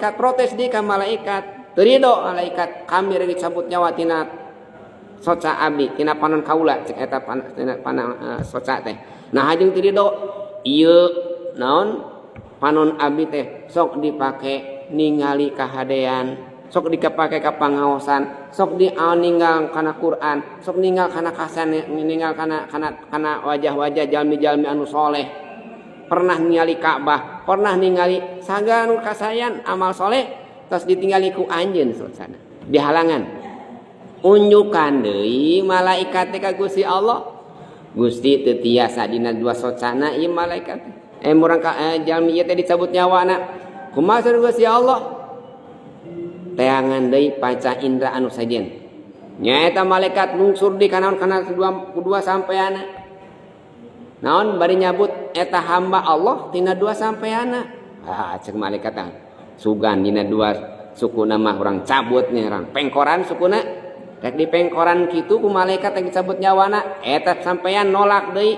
malaikat protes di ka malaikat terido malaikat kami rek dicabut nyawa tina soca abdi tina panon kaula cek eta panah soca teh nah hajeng terido ieu naon panon abdi teh sok dipake ningali kahadean sok dipake ka pangaosan sok ninggal kana Quran sok ninggal kana kasane ninggal kana wajah-wajah jalmi-jalmi anu soleh pernah ningali Ka'bah pernah ningali sagala nu kasayan amal soleh tos ditinggali ku anjeun sosana dihalangan unjukan deui malaikat teh ka Gusti Allah Gusti teu tiasa dina dua socana ieu malaikat murang ka jalmi ieu teh dicabut nyawana kumaha saur Gusti Allah teangan deui panca indra anu sajen nyaeta malaikat lungsur di kanan kedua sampeana naon bari nyabut eta hamba Allah tina dua sampeana cek malaikat sugan dina dua sukuna mah urang cabut nih urang pengkoran sukuna rek di pengkoran kitu ku malaikat yang dicabut nyawana eta sampean nolak deui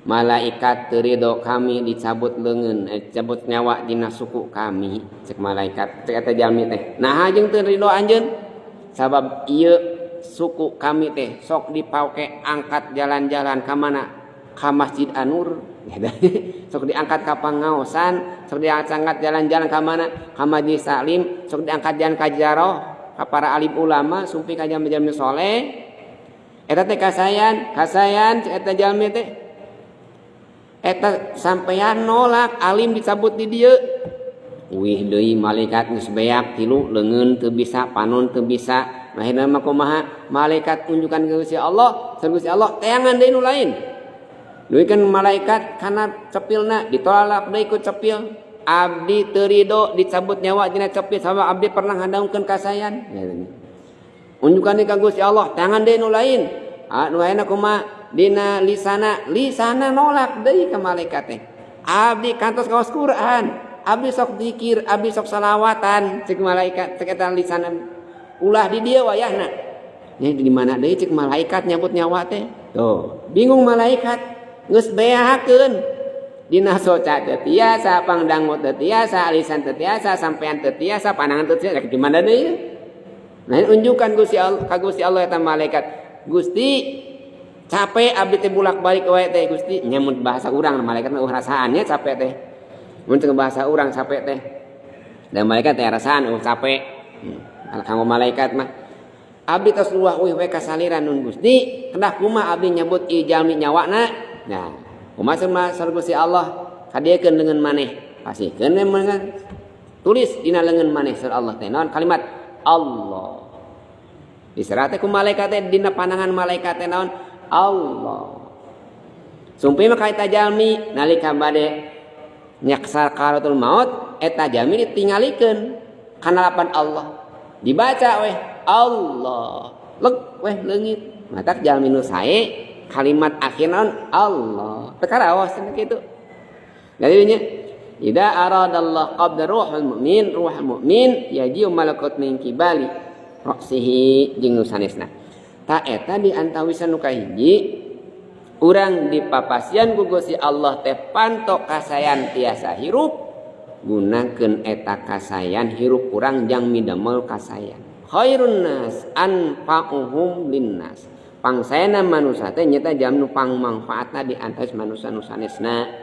malaikat teu ridho kami dicabut leungeun cabut nyawa dina suku kami cek malaikat cek eta jalmi teh nah jeung teu ridho anjeun sabab ieu suku kami teh sok dipauke angkat jalan-jalan ka mana ka Masjid An-Nur sok diangkat ka pangaosan sok diangkat jalan-jalan ka mana ka Majelis Taklim sok diangkat jalan ka Jaroh ka para alim ulama sumpi ka jalmi-jalmi soleh eta teh kasayan eta jalmi teh eta sampean nolak alim dicabut di dieu wih deui malaikat geus beak tilu leungeun teu bisa panon teu bisa akhirna mah kumaha malaikat unjukan ke Gusti Allah sareng Gusti Allah teangan deui nu lain duikeun malaikat kana cepilna ditolak deui ku cepil abdi teu ridho dicabut nyawa dina cepil sabab abdi pernah ngadaungkeun kasayan unjukan ka Gusti Allah teangan deui nu lain nu ayeuna kumaha dina lisana nolak deui ka malaikat teh abdi kantos kaos Quran abdi sok zikir abdi sok salawatan cek malaikat cek eta lisana ulah di dieu wayahna nya di mana deui cek malaikat nyabut nyawa teh tuh bingung malaikat geus beakeun dina soca teu tiasa pangdangu teu tiasa lisan teu tiasa sampean teu tiasa pandangan teu tiasa di mana deui nah unjukan Gusti Allah ka Gusti Allah eta malaikat Gusti capek abdi teh bulak-balik wae teh Gusti nya mun bahasa urang malaikat mah rasaannya capek teh mun teu bahasa urang capek teh dan malaikat teh rasaan capek kanggo malaikat mah abdi tos luah we kasaliran nun Gusti hendak kumaha abdi nyebut ieu jalmi nyawana nah kumaha sareng Gusti Allah kadiekeun leungeun maneh pasikeun tulis dina leungeun maneh sareng Allah teh naon kalimat Allah diserah teh ku malaikat teh dina pandangan malaikat teh naon Allah sumpi mah ka eta jalmi nalika bade nyaksa sakaratul maut eta jalmi ditingalikeun kana lapan Allah dibaca weh Allah leg weh leungit matak jalmi nu sae kalimat akhir naon Allah perkara awas kitu jadi nya idza aradallahu qabda ruhul mu'min yaji'u malakut min kibali ra'sihi jeung nu sanesna ta eta di antawisan nu kahiji urang dipapasian ku Gusti Allah teh pantok kasayan tiasa hirup gunakeun eta kasayan hirup urang jang midamel kasayan khairun nas anfa'uhum linnas pangsayana manusia teh nyata jam nu pangmanfaatna di antaus manusia nu sanesna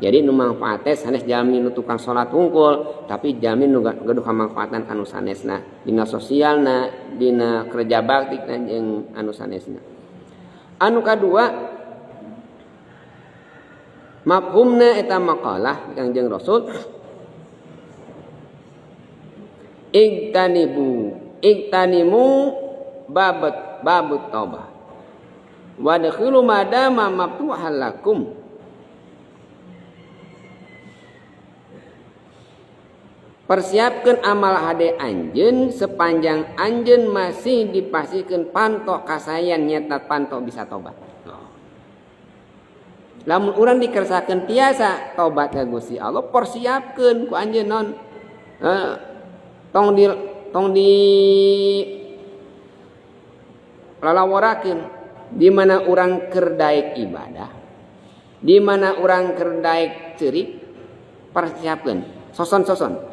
jadi nu manfaat teh sanes jalmi nu tukang salat hungkul tapi jalmi nu gaduh kamanfaatan anu sanesna dina sosialna dina kerja bakti jeung anu sanesna anu kadua mafhumna eta maqalah Kangjeng Rasul iktanimu babut taubah wadkhulu madama maftuhal lakum persiapkeun amal hade anjeun sepanjang anjeun masih dipasikeun pantok kasayan nyata pantok bisa tobat lamun urang dikersakeun tiasa tobat ka Gusti Allah persiapkeun ku anjeun naon tong di lalaworakeun di mana urang keur daek ibadah di mana urang keur daek ceurik persiapkeun soson